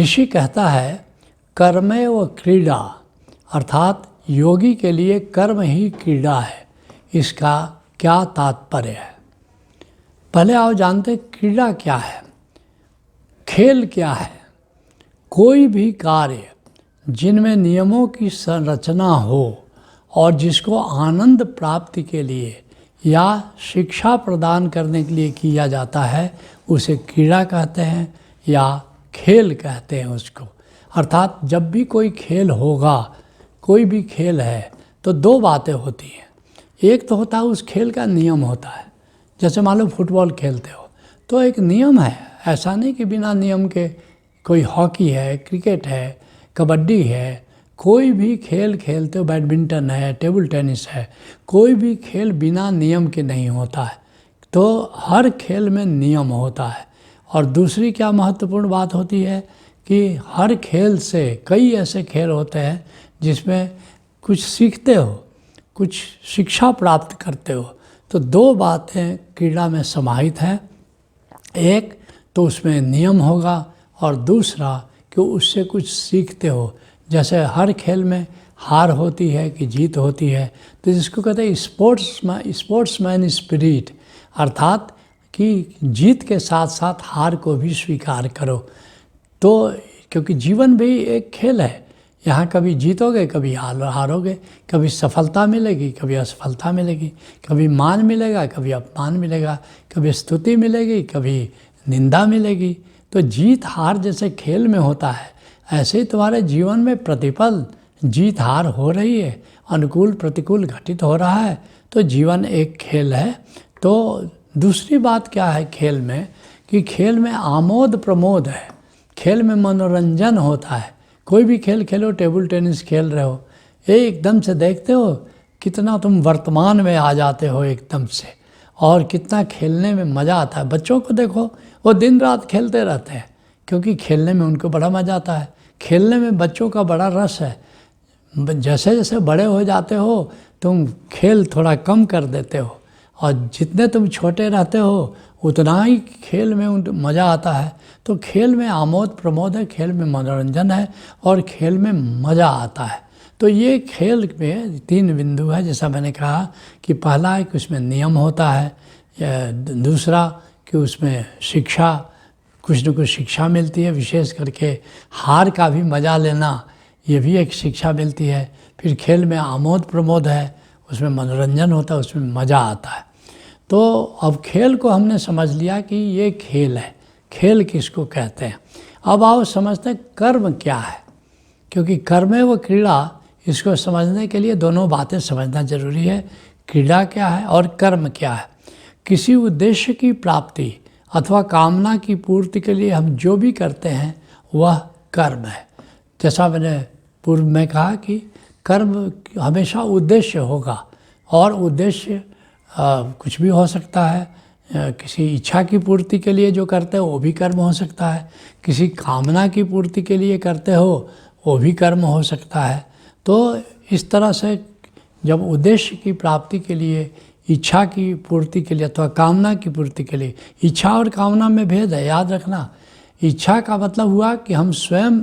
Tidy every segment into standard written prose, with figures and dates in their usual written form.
ऋषि कहता है कर्मेव क्रीड़ा, अर्थात योगी के लिए कर्म ही क्रीड़ा है। इसका क्या तात्पर्य है? पहले आओ जानते क्रीड़ा क्या है, खेल क्या है। कोई भी कार्य जिनमें नियमों की संरचना हो और जिसको आनंद प्राप्ति के लिए या शिक्षा प्रदान करने के लिए किया जाता है उसे क्रीड़ा कहते हैं या खेल कहते हैं उसको। अर्थात जब भी कोई खेल होगा, कोई भी खेल है तो दो बातें होती हैं। एक तो होता है उस खेल का नियम होता है, जैसे मान लो फुटबॉल खेलते हो तो एक नियम है, ऐसा नहीं कि बिना नियम के। कोई हॉकी है, क्रिकेट है, कबड्डी है, कोई भी खेल खेलते हो, बैडमिंटन है, टेबल टेनिस है, कोई भी खेल बिना नियम के नहीं होता है। तो हर खेल में नियम होता है। और दूसरी क्या महत्वपूर्ण बात होती है कि हर खेल से कई ऐसे खेल होते हैं जिसमें कुछ सीखते हो, कुछ शिक्षा प्राप्त करते हो। तो दो बातें क्रीड़ा में समाहित हैं, एक तो उसमें नियम होगा और दूसरा कि उससे कुछ सीखते हो। जैसे हर खेल में हार होती है कि जीत होती है, तो जिसको कहते हैं स्पोर्ट्समैन स्पिरिट, अर्थात कि जीत के साथ साथ हार को भी स्वीकार करो। तो क्योंकि जीवन भी एक खेल है, यहाँ कभी जीतोगे कभी हारोगे, कभी सफलता मिलेगी कभी असफलता मिलेगी, कभी मान मिलेगा कभी अपमान मिलेगा, कभी स्तुति मिलेगी कभी निंदा मिलेगी। तो जीत हार जैसे खेल में होता है, ऐसे ही तुम्हारे जीवन में प्रतिपल जीत हार हो रही है, अनुकूल प्रतिकूल घटित हो रहा है। तो जीवन एक खेल है। तो दूसरी बात क्या है खेल में, कि खेल में आमोद प्रमोद है, खेल में मनोरंजन होता है। कोई भी खेल खेलो, टेबल टेनिस खेल रहे हो, एकदम से देखते हो कितना तुम वर्तमान में आ जाते हो एकदम से, और कितना खेलने में मज़ा आता है। बच्चों को देखो, वो दिन रात खेलते रहते हैं क्योंकि खेलने में उनको बड़ा मज़ा आता है। खेलने में बच्चों का बड़ा रस है। जैसे जैसे बड़े हो जाते हो तुम खेल थोड़ा कम कर देते हो, और जितने तुम छोटे रहते हो उतना ही खेल में मज़ा आता है। तो खेल में आमोद प्रमोद है, खेल में मनोरंजन है और खेल में मज़ा आता है। तो ये खेल में तीन बिंदु है, जैसा मैंने कहा कि पहला है कि उसमें नियम होता है, दूसरा कि उसमें शिक्षा, कुछ न कुछ शिक्षा मिलती है, विशेष करके हार का भी मज़ा लेना, ये भी एक शिक्षा मिलती है। फिर खेल में आमोद प्रमोद है, उसमें मनोरंजन होता है, उसमें मज़ा आता है। तो अब खेल को हमने समझ लिया कि ये खेल है, खेल किसको कहते हैं। अब आओ समझते हैं कर्म क्या है, क्योंकि कर्मे व क्रीड़ा, इसको समझने के लिए दोनों बातें समझना जरूरी है। क्रीड़ा क्या है और कर्म क्या है। किसी उद्देश्य की प्राप्ति अथवा कामना की पूर्ति के लिए हम जो भी करते हैं वह कर्म है। जैसा मैंने पूर्व में कहा कि कर्म हमेशा उद्देश्य होगा, और उद्देश्य कुछ भी हो सकता है। किसी इच्छा की पूर्ति के लिए जो करते हो वो भी कर्म हो सकता है, किसी कामना की पूर्ति के लिए करते हो वो भी कर्म हो सकता है। तो इस तरह से जब उद्देश्य की प्राप्ति के लिए, इच्छा की पूर्ति के लिए अथवा कामना की पूर्ति के लिए, इच्छा और कामना में भेद है, याद रखना। इच्छा का मतलब हुआ कि हम स्वयं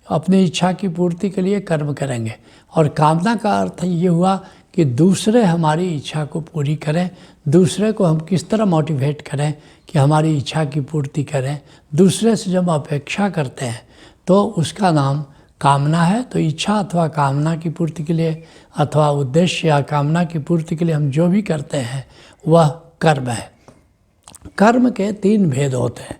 अपनी इच्छा की पूर्ति के लिए कर्म करेंगे, और कामना का अर्थ ये हुआ कि दूसरे हमारी इच्छा को पूरी करें, दूसरे को हम किस तरह मोटिवेट करें कि हमारी इच्छा की पूर्ति करें। दूसरे से जब अपेक्षा करते हैं तो उसका नाम कामना है। तो इच्छा अथवा कामना की पूर्ति के लिए अथवा उद्देश्य या कामना की पूर्ति के लिए हम जो भी करते हैं वह कर्म है। कर्म के तीन भेद होते हैं।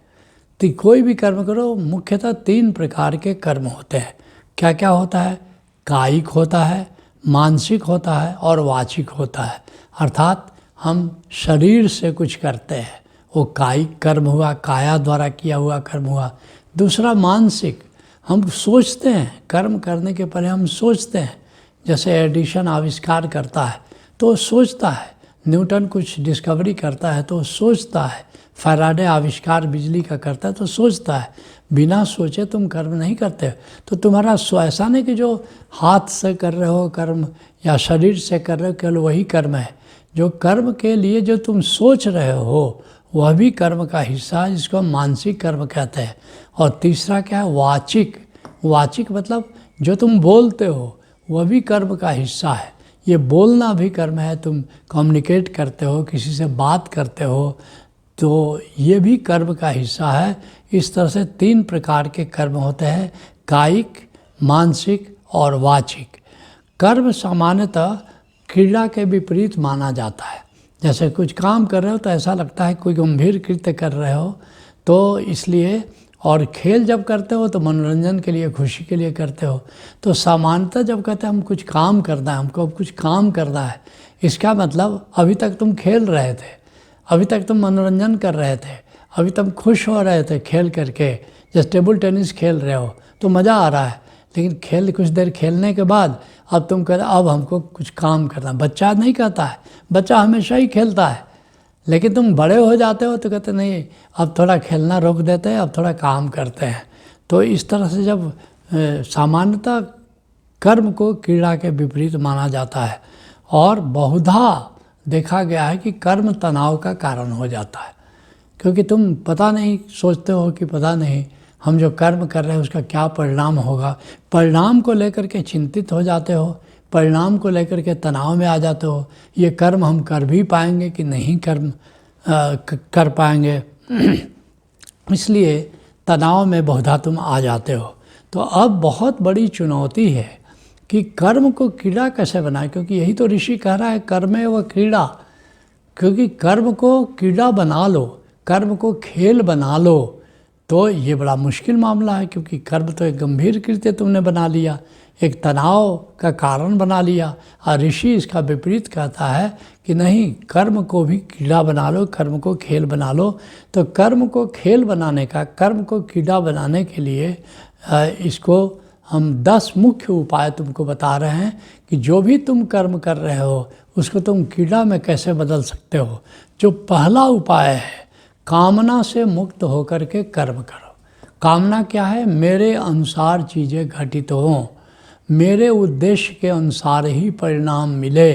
तो कोई भी कर्म करो, मुख्यतः तीन प्रकार के कर्म होते हैं। क्या क्या होता है? कायिक होता है, मानसिक होता है और वाचिक होता है। अर्थात हम शरीर से कुछ करते हैं, वो कायिक कर्म हुआ, काया द्वारा किया हुआ कर्म हुआ। दूसरा मानसिक, हम सोचते हैं, कर्म करने के पहले हम सोचते हैं। जैसे एडिशन आविष्कार करता है तो सोचता है, न्यूटन कुछ डिस्कवरी करता है तो सोचता है, फैराडे आविष्कार बिजली का करता है तो सोचता है। बिना सोचे तुम कर्म नहीं करते। तो तुम्हारा ऐसा नहीं कि जो हाथ से कर रहे हो कर्म या शरीर से कर रहे हो केवल वही कर्म है। जो कर्म के लिए जो तुम सोच रहे हो वह भी कर्म का हिस्सा है, जिसको हम मानसिक कर्म कहते हैं। और तीसरा क्या है, वाचिक। वाचिक मतलब जो तुम बोलते हो वह भी कर्म का हिस्सा है। ये बोलना भी कर्म है, तुम कम्युनिकेट करते हो, किसी से बात करते हो, तो ये भी कर्म का हिस्सा है। इस तरह से 3 प्रकार के कर्म होते हैं, कायिक, मानसिक और वाचिक। कर्म सामान्यतः क्रीड़ा के विपरीत माना जाता है। जैसे कुछ काम कर रहे हो तो ऐसा लगता है कोई गंभीर कृत्य कर रहे हो, तो इसलिए, और खेल जब करते हो तो मनोरंजन के लिए, खुशी के लिए करते हो। तो सामान्यतः जब कहते हैं हम कुछ काम करना है, हमको अब कुछ काम करना है, इसका मतलब अभी तक तुम खेल रहे थे, अभी तक तुम मनोरंजन कर रहे थे, अभी तुम खुश हो रहे थे खेल करके। जैसे टेबल टेनिस खेल रहे हो तो मज़ा आ रहा है, लेकिन खेल कुछ देर खेलने के बाद अब तुम कहते अब हमको कुछ काम करना। बच्चा नहीं कहता है, बच्चा हमेशा ही खेलता है, लेकिन तुम बड़े हो जाते हो तो कहते नहीं अब थोड़ा खेलना रोक देते हैं, अब थोड़ा काम करते हैं। तो इस तरह से जब सामान्यतः कर्म को क्रीड़ा के विपरीत माना जाता है, और बहुधा देखा गया है कि कर्म तनाव का कारण हो जाता है, क्योंकि तुम पता नहीं, सोचते हो कि पता नहीं हम जो कर्म कर रहे हैं उसका क्या परिणाम होगा, परिणाम को लेकर के चिंतित हो जाते हो, परिणाम को लेकर के तनाव में आ जाते हो, ये कर्म हम कर भी पाएंगे कि नहीं कर पाएंगे, इसलिए तनाव में बहुधा तुम आ जाते हो। तो अब बहुत बड़ी चुनौती है कि कर्म को क्रीड़ा कैसे बनाए, क्योंकि यही तो ऋषि कह रहा है, कर्मे व क्रीड़ा। क्योंकि कर्म को क्रीड़ा बना लो, कर्म को खेल बना लो, तो ये बड़ा मुश्किल मामला है, क्योंकि कर्म तो एक गंभीर कृत्य तुमने बना लिया, एक तनाव का कारण बना लिया। और ऋषि इसका विपरीत कहता है कि नहीं, कर्म को भी क्रीड़ा बना लो, कर्म को खेल बना लो। तो कर्म को खेल बनाने का, कर्म को क्रीड़ा बनाने के लिए इसको हम 10 मुख्य उपाय तुमको बता रहे हैं कि जो भी तुम कर्म कर रहे हो उसको तुम क्रीड़ा में कैसे बदल सकते हो। जो पहला उपाय है, कामना से मुक्त होकर के कर्म करो। कामना क्या है, मेरे अनुसार चीज़ें घटित हों, मेरे उद्देश्य के अनुसार ही परिणाम मिले,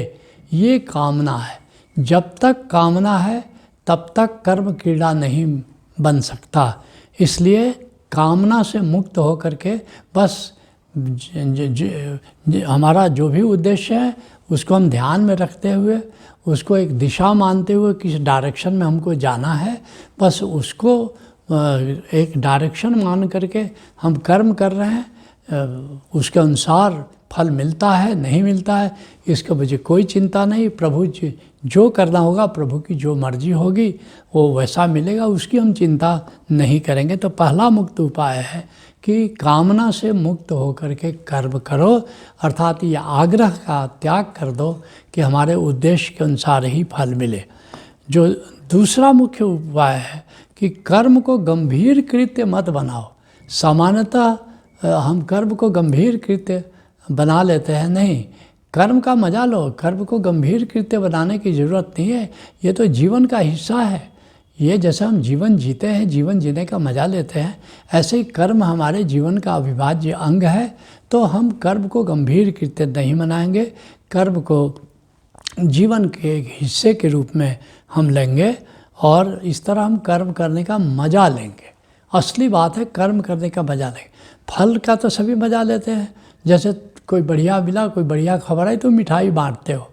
ये कामना है। जब तक कामना है तब तक कर्म क्रीड़ा नहीं बन सकता। इसलिए कामना से मुक्त होकर के बस हमारा जो भी उद्देश्य है उसको हम ध्यान में रखते हुए, उसको एक दिशा मानते हुए, किस डायरेक्शन में हमको जाना है, बस उसको एक डायरेक्शन मान करके हम कर्म कर रहे हैं। उसके अनुसार फल मिलता है नहीं मिलता है इसके मुझे कोई चिंता नहीं। प्रभु जो करना होगा, प्रभु की जो मर्जी होगी वो वैसा मिलेगा, उसकी हम चिंता नहीं करेंगे। तो पहला मुक्त उपाय है कि कामना से मुक्त होकर के कर्म करो, अर्थात ये आग्रह का त्याग कर दो कि हमारे उद्देश्य के अनुसार ही फल मिले। जो दूसरा मुख्य उपाय है कि कर्म को गंभीर कृत्य मत बनाओ। सामान्यतः हम कर्म को गंभीर कृत्य बना लेते हैं, नहीं, कर्म का मजा लो, कर्म को गंभीर कृत्य बनाने की ज़रूरत नहीं है। ये तो जीवन का हिस्सा है। ये जैसा हम जीवन जीते हैं, जीवन जीने का मज़ा लेते हैं, ऐसे ही कर्म हमारे जीवन का अविभाज्य अंग है। तो हम कर्म को गंभीर कृत्य नहीं मनाएंगे, कर्म को जीवन के एक हिस्से के रूप में हम लेंगे और इस तरह हम कर्म करने का मज़ा लेंगे। असली बात है कर्म करने का मज़ा लेंगे। फल का तो सभी मज़ा लेते हैं, जैसे कोई बढ़िया मिला, कोई बढ़िया खबर आई तो मिठाई बांटते हो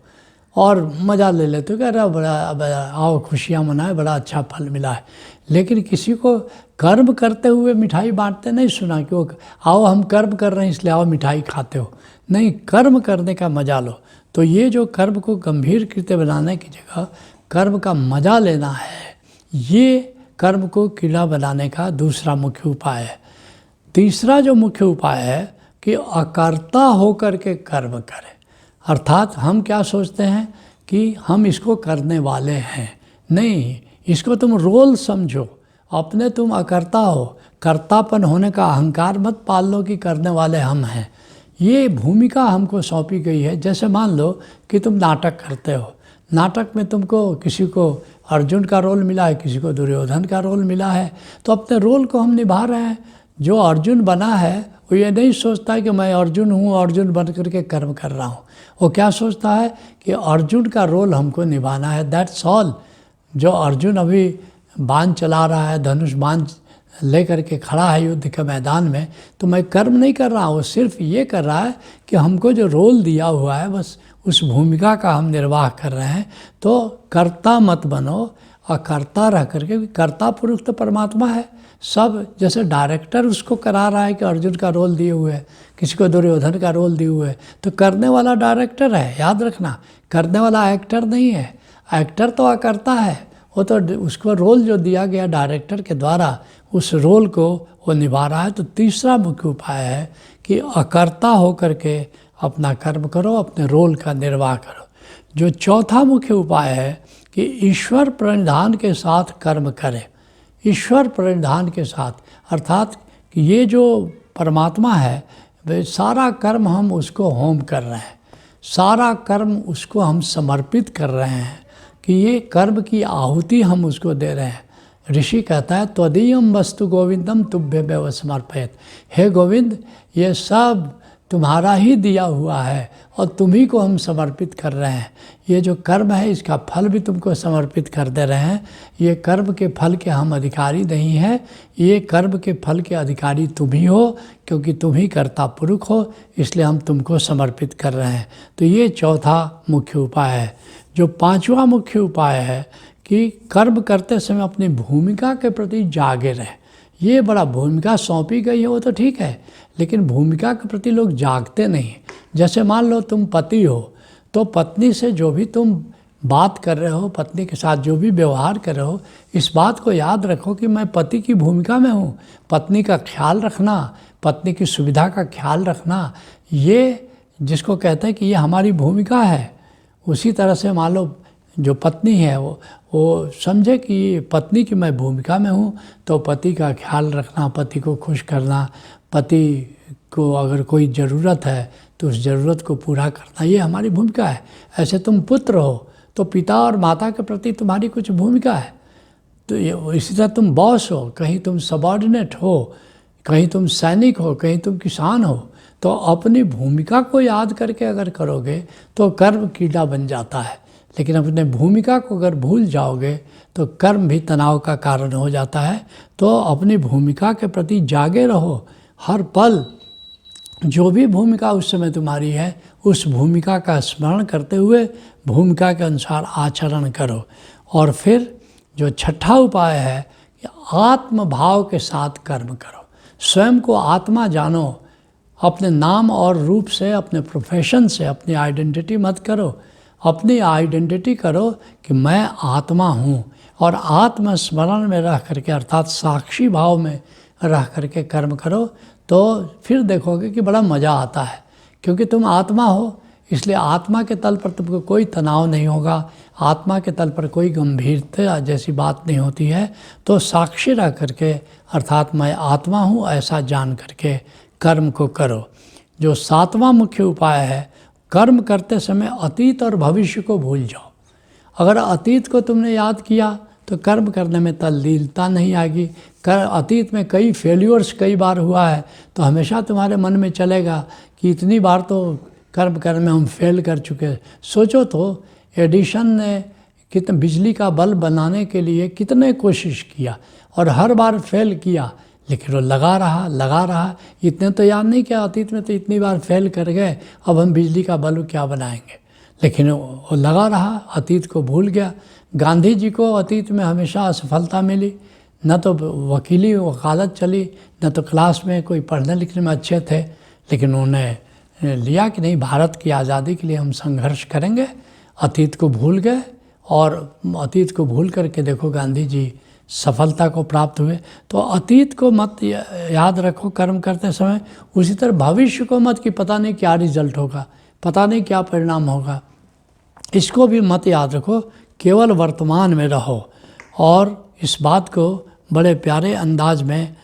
और मज़ा ले लेते हो कि अरे बड़ा आओ खुशियाँ मनाए, बड़ा अच्छा फल मिला है। लेकिन किसी को कर्म करते हुए मिठाई बांटते नहीं सुना कि वो आओ हम कर्म कर रहे हैं इसलिए आओ मिठाई खाते हो। नहीं, कर्म करने का मज़ा लो। तो ये जो कर्म को गंभीर कृत्य बनाने की जगह कर्म का मज़ा लेना है, ये कर्म को क्रीड़ा बनाने का दूसरा मुख्य उपाय है। तीसरा जो मुख्य उपाय है कि अकर्ता होकर के कर्म करें। अर्थात हम क्या सोचते हैं कि हम इसको करने वाले हैं, नहीं, इसको तुम रोल समझो, अपने तुम अकर्ता हो। कर्तापन होने का अहंकार मत पाल लो कि करने वाले हम हैं। ये भूमिका हमको सौंपी गई है। जैसे मान लो कि तुम नाटक करते हो, नाटक में तुमको किसी को अर्जुन का रोल मिला है, किसी को दुर्योधन का रोल मिला है, तो अपने रोल को हम निभा रहे हैं। जो अर्जुन बना है वो ये नहीं सोचता है कि मैं अर्जुन हूँ, अर्जुन बन करके कर्म कर रहा हूँ। वो क्या सोचता है कि अर्जुन का रोल हमको निभाना है, दैट्स ऑल। जो अर्जुन अभी बाण चला रहा है, धनुष बाण लेकर के खड़ा है युद्ध के मैदान में, तो मैं कर्म नहीं कर रहा हूँ, सिर्फ ये कर रहा है कि हमको जो रोल दिया हुआ है बस उस भूमिका का हम निर्वाह कर रहे हैं। तो कर्ता मत बनो, और कर्ता रह करके, कर्ता पुरुष तो परमात्मा है सब, जैसे डायरेक्टर उसको करा रहा है कि अर्जुन का रोल दिए हुए है, किसी को दुर्योधन का रोल दिए हुए है, तो करने वाला डायरेक्टर है, याद रखना, करने वाला एक्टर नहीं है। एक्टर तो अकर्ता है, वो तो उसको रोल जो दिया गया डायरेक्टर के द्वारा उस रोल को वो निभा रहा है। तो तीसरा मुख्य उपाय है कि अकर्ता होकर के अपना कर्म करो, अपने रोल का निर्वाह करो। जो चौथा मुख्य उपाय है कि ईश्वर प्रणिधान के साथ कर्म करें। ईश्वर प्रणिधान के साथ, अर्थात कि ये जो परमात्मा है वे सारा कर्म हम उसको होम कर रहे हैं, सारा कर्म उसको हम समर्पित कर रहे हैं, कि ये कर्म की आहुति हम उसको दे रहे हैं। ऋषि कहता है त्वदीयम वस्तु गोविंदम तुभ्यमेव समर्पयेत्। हे गोविंद, ये सब तुम्हारा ही दिया हुआ है और तुम्ही को हम समर्पित कर रहे हैं। ये जो कर्म है इसका फल भी तुमको समर्पित कर दे रहे हैं। ये कर्म के फल के हम अधिकारी नहीं हैं, ये कर्म के फल के अधिकारी तुम ही हो, क्योंकि तुम ही कर्ता पुरुष हो, इसलिए हम तुमको समर्पित कर रहे हैं। तो ये चौथा मुख्य उपाय है। जो पांचवा मुख्य उपाय है कि कर्म करते समय अपनी भूमिका के प्रति जागे रहे। ये बड़ा, भूमिका सौंपी गई है वो तो ठीक है, लेकिन भूमिका के प्रति लोग जागते नहीं। जैसे मान लो तुम पति हो, तो पत्नी से जो भी तुम बात कर रहे हो, पत्नी के साथ जो भी व्यवहार कर रहे हो, इस बात को याद रखो कि मैं पति की भूमिका में हूँ। पत्नी का ख्याल रखना, पत्नी की सुविधा का ख्याल रखना, ये जिसको कहते हैं कि ये हमारी भूमिका है। उसी तरह से मान लो जो पत्नी है वो समझे कि पत्नी की मैं भूमिका में हूँ, तो पति का ख्याल रखना, पति को खुश करना, पति को अगर कोई ज़रूरत है तो उस ज़रूरत को पूरा करना, ये हमारी भूमिका है। ऐसे तुम पुत्र हो तो पिता और माता के प्रति तुम्हारी कुछ भूमिका है। तो ये इसी तरह तुम बॉस हो, कहीं तुम सबॉर्डिनेट हो, कहीं तुम सैनिक हो, कहीं तुम किसान हो, तो अपनी भूमिका को याद करके अगर करोगे तो कर्म कीड़ा बन जाता है। लेकिन अपने भूमिका को अगर भूल जाओगे तो कर्म भी तनाव का कारण हो जाता है। तो अपनी भूमिका के प्रति जागे रहो, हर पल जो भी भूमिका उस समय तुम्हारी है उस भूमिका का स्मरण करते हुए भूमिका के अनुसार आचरण करो। और फिर जो छठा उपाय है कि आत्म भाव के साथ कर्म करो। स्वयं को आत्मा जानो, अपने नाम और रूप से, अपने प्रोफेशन से अपनी आइडेंटिटी मत करो, अपनी आइडेंटिटी करो कि मैं आत्मा हूँ, और आत्मस्मरण में रह करके अर्थात साक्षी भाव में रह करके कर्म करो। तो फिर देखोगे कि बड़ा मज़ा आता है, क्योंकि तुम आत्मा हो, इसलिए आत्मा के तल पर तुमको कोई तनाव नहीं होगा, आत्मा के तल पर कोई गंभीरता जैसी बात नहीं होती है। तो साक्षी रह करके अर्थात मैं आत्मा हूँ ऐसा जान करके कर्म को करो। जो सातवां मुख्य उपाय है, कर्म करते समय अतीत और भविष्य को भूल जाओ। अगर अतीत को तुमने याद किया तो कर्म करने में तल्लीनता नहीं आएगी। अतीत में कई फेल्यूर्स कई बार हुआ है, तो हमेशा तुम्हारे मन में चलेगा कि इतनी बार तो कर्म करने में हम फेल कर चुके। सोचो तो एडिशन ने कितने बिजली का बल्ब बनाने के लिए कितने कोशिश किया और हर बार फेल किया, लेकिन वो लगा रहा। इतने तो याद नहीं किया, अतीत में तो इतनी बार फेल कर गए, अब हम बिजली का बल्ब क्या बनाएंगे। लेकिन वो लगा रहा, अतीत को भूल गया। गांधी जी को अतीत में हमेशा असफलता मिली, न तो वकालत चली, न तो क्लास में कोई पढ़ने लिखने में अच्छे थे, लेकिन उन्होंने लिया कि नहीं, भारत की आज़ादी के लिए हम संघर्ष करेंगे। अतीत को भूल गए, और अतीत को भूल करके देखो गांधी जी सफलता को प्राप्त हुए। तो अतीत को मत याद रखो कर्म करते समय, उसी तरह भविष्य को मत कि पता नहीं क्या रिजल्ट होगा, पता नहीं क्या परिणाम होगा, इसको भी मत याद रखो। केवल वर्तमान में रहो। और इस बात को बड़े प्यारे अंदाज में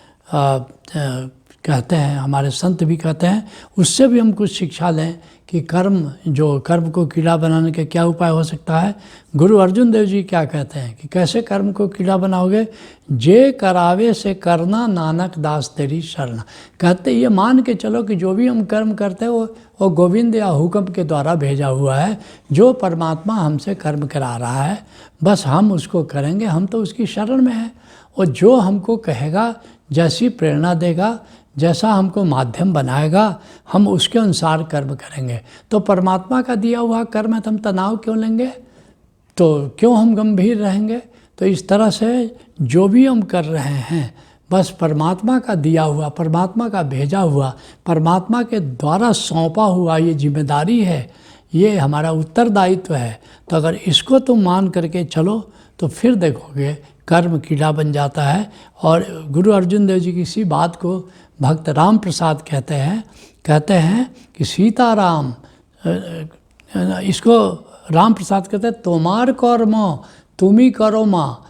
कहते हैं, हमारे संत भी कहते हैं, उससे भी हम कुछ शिक्षा लें कि कर्म को कीड़ा बनाने का क्या उपाय हो सकता है। गुरु अर्जुन देव जी क्या कहते हैं कि कैसे कर्म को कीड़ा बनाओगे, जे करावे से करना नानक दास तेरी शरण। कहते ये मान के चलो कि जो भी हम कर्म करते हैं वो गोविंद या हुक्म के द्वारा भेजा हुआ है, जो परमात्मा हमसे कर्म करा रहा है, बस हम उसको करेंगे, हम तो उसकी शरण में हैं। और जो हमको कहेगा, जैसी प्रेरणा देगा, जैसा हमको माध्यम बनाएगा, हम उसके अनुसार कर्म करेंगे। तो परमात्मा का दिया हुआ कर्म है तो हम तनाव क्यों लेंगे, तो क्यों हम गंभीर रहेंगे। तो इस तरह से जो भी हम कर रहे हैं, बस परमात्मा का दिया हुआ, परमात्मा का भेजा हुआ, परमात्मा के द्वारा सौंपा हुआ ये जिम्मेदारी है, ये हमारा उत्तरदायित्व है। तो अगर इसको तुम मान करके चलो तो फिर देखोगे कर्म कीड़ा बन जाता है। और गुरु अर्जुन देव जी की इसी बात को भक्त राम प्रसाद कहते हैं कि सीताराम, इसको राम प्रसाद कहते हैं तोमार कर्म तुम ही करो माँ।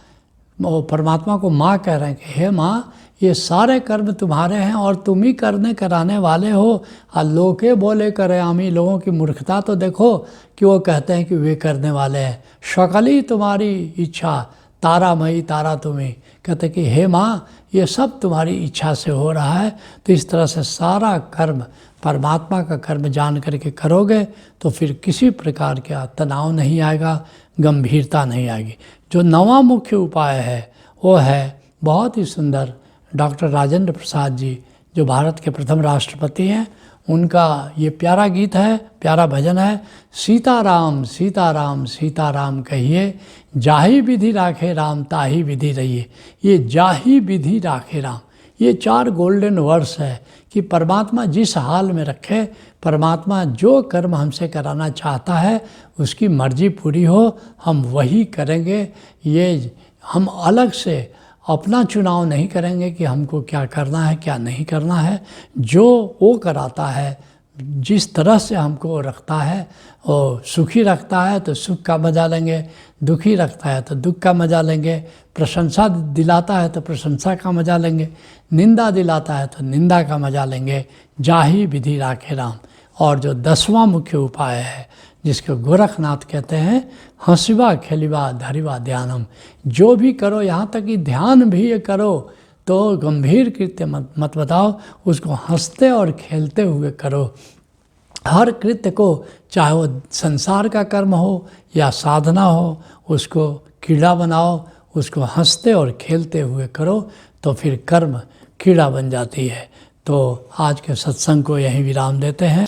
वो परमात्मा को माँ कह रहे हैं कि हे माँ, ये सारे कर्म तुम्हारे हैं और तुम ही कराने वाले हो। और लोके बोले करे आमी, लोगों की मूर्खता तो देखो कि वो कहते हैं कि वे करने वाले हैं। शकली तुम्हारी इच्छा तारामयी तारा तुम्हें, कहते कि हे माँ, ये सब तुम्हारी इच्छा से हो रहा है। तो इस तरह से सारा कर्म परमात्मा का कर्म जान करके करोगे तो फिर किसी प्रकार का तनाव नहीं आएगा, गंभीरता नहीं आएगी। जो 9वां मुख्य उपाय है वो है बहुत ही सुंदर, डॉक्टर राजेंद्र प्रसाद जी जो भारत के प्रथम राष्ट्रपति हैं, उनका ये प्यारा गीत है, प्यारा भजन है। सीताराम सीताराम सीताराम कहिए, जाहि विधि राखे राम ताहि विधि रहिए। ये जाहि विधि राखे राम, ये 4 गोल्डन वर्ड्स है कि परमात्मा जिस हाल में रखे, परमात्मा जो कर्म हमसे कराना चाहता है उसकी मर्जी पूरी हो, हम वही करेंगे। ये हम अलग से अपना चुनाव नहीं करेंगे कि हमको क्या करना है क्या नहीं करना है। जो वो कराता है, जिस तरह से हमको रखता है, और सुखी रखता है तो सुख का मजा लेंगे, दुखी रखता है तो दुख का मजा लेंगे, प्रशंसा दिलाता है तो प्रशंसा का मजा लेंगे, निंदा दिलाता है तो निंदा का मजा लेंगे। जाहि विधि राखे राम। और जो 10वां मुख्य उपाय है जिसको गोरखनाथ कहते हैं, हंसिबा खेलिबा धरिबा ध्यानम। जो भी करो, यहाँ तक कि ध्यान भी ये करो तो गंभीर कृत्य मत बताओ, उसको हंसते और खेलते हुए करो। हर कृत्य को, चाहे वो संसार का कर्म हो या साधना हो, उसको कीड़ा बनाओ, उसको हंसते और खेलते हुए करो तो फिर कर्म कीड़ा बन जाती है। तो आज के सत्संग को यहीं विराम देते हैं।